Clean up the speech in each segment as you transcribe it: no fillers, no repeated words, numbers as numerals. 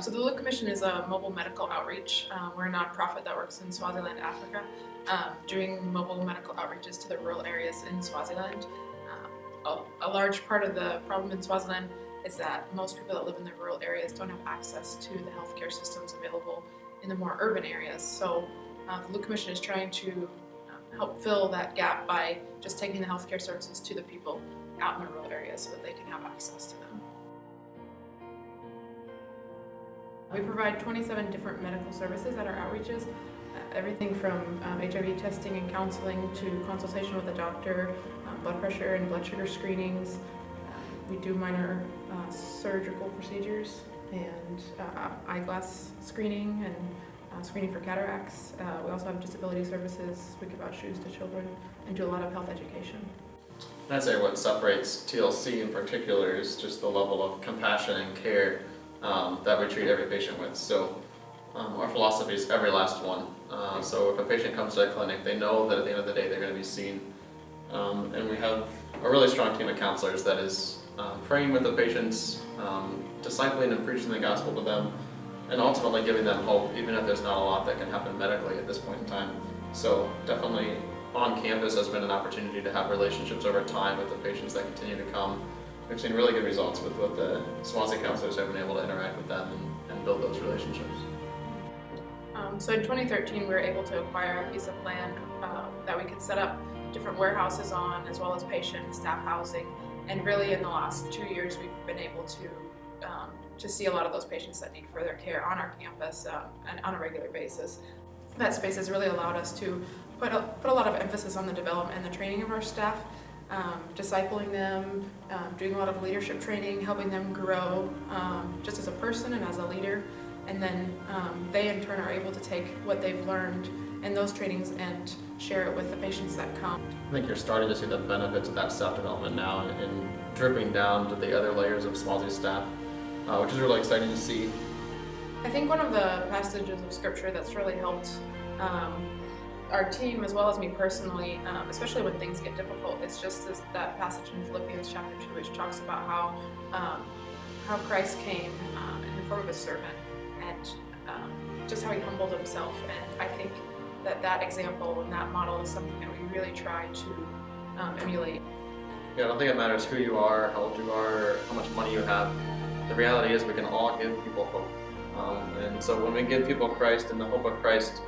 So the Look Commission is a mobile medical outreach. We're a nonprofit that works in Swaziland, Africa, doing mobile medical outreaches to the rural areas in Swaziland. A large part of the problem in Swaziland is that most people that live in the rural areas don't have access to the healthcare systems available in the more urban areas. So the Look Commission is trying to help fill that gap by just taking the healthcare services to the people out in the rural areas so that they can have access to them. We provide 27 different medical services at our outreaches, everything from HIV testing and counseling to consultation with a doctor, blood pressure and blood sugar screenings. We do minor surgical procedures and eyeglass screening and screening for cataracts. We also have disability services. We give out shoes to children and do a lot of health education. I'd say what separates TLC in particular is just the level of compassion and care that we treat every patient with. So our philosophy is every last one. So if a patient comes to a clinic, they know that at the end of the day they're going to be seen. And we have a really strong team of counselors that is praying with the patients, discipling and preaching the gospel to them, and ultimately giving them hope, even if there's not a lot that can happen medically at this point in time. So definitely on campus has been an opportunity to have relationships over time with the patients that continue to come. We've seen really good results with what the Swazi counselors have been able to interact with them and build those relationships. So in 2013, we were able to acquire a piece of land that we could set up different warehouses on, as well as patient and staff housing. And really, in the last 2 years, we've been able to see a lot of those patients that need further care on our campus and on a regular basis. That space has really allowed us to put a lot of emphasis on the development and the training of our staff, discipling them, doing a lot of leadership training, helping them grow just as a person and as a leader. And then they in turn are able to take what they've learned in those trainings and share it with the patients that come. I think you're starting to see the benefits of that staff development now and dripping down to the other layers of Swazi staff, which is really exciting to see. I think one of the passages of scripture that's really helped our team as well as me personally, especially when things get difficult, is just that passage in Philippians chapter 2, which talks about how Christ came in the form of a servant and just how he humbled himself. And I think that example and that model is something that we really try to emulate. Yeah, I don't think it matters who you are, how old you are, or how much money you have. The reality is we can all give people hope. And so when we give people Christ and the hope of Christ,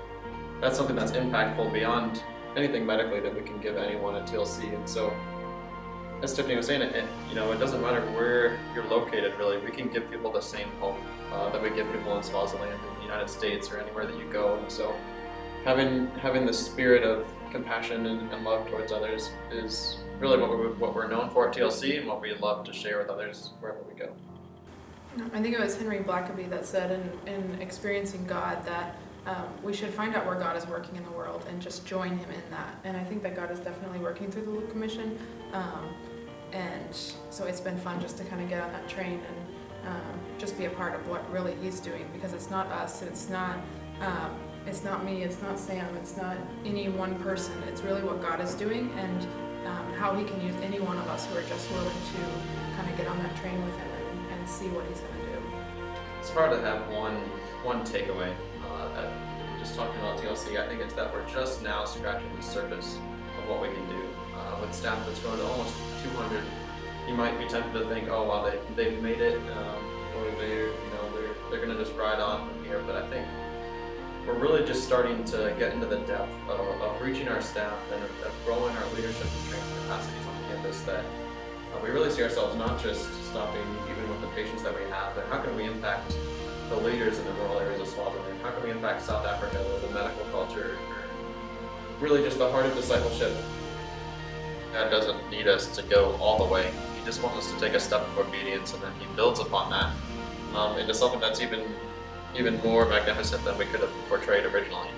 that's something that's impactful beyond anything medically that we can give anyone at TLC. And so, as Tiffany was saying, it doesn't matter where you're located, really. We can give people the same hope that we give people in Swaziland, in the United States, or anywhere that you go. And so, having the spirit of compassion and love towards others is really what we're known for at TLC, and what we love to share with others wherever we go. I think it was Henry Blackaby that said in Experiencing God that we should find out where God is working in the world and just join him in that. And I think that God is definitely working through the Look Commission. And so it's been fun just to kind of get on that train and just be a part of what really he's doing, because it's not us, it's not me, it's not Sam, it's not any one person. It's really what God is doing and how he can use any one of us who are just willing to kind of get on that train with him and see what he's going to do. It's hard to have one takeaway. Just talking about TLC, I think it's that we're just now scratching the surface of what we can do. With staff that's grown to almost 200, you might be tempted to think, oh wow, they've made it, or they're going to just ride on from here. But I think we're really just starting to get into the depth of reaching our staff and of growing our leadership and training capacities on campus. That we really see ourselves not just stopping even with the patients that we have, but how can we impact the leaders in the rural areas of Swaziland? How can we impact South Africa, the medical culture, or really just the heart of discipleship? God doesn't need us to go all the way. He just wants us to take a step of obedience, and then he builds upon that into something that's even more magnificent than we could have portrayed originally.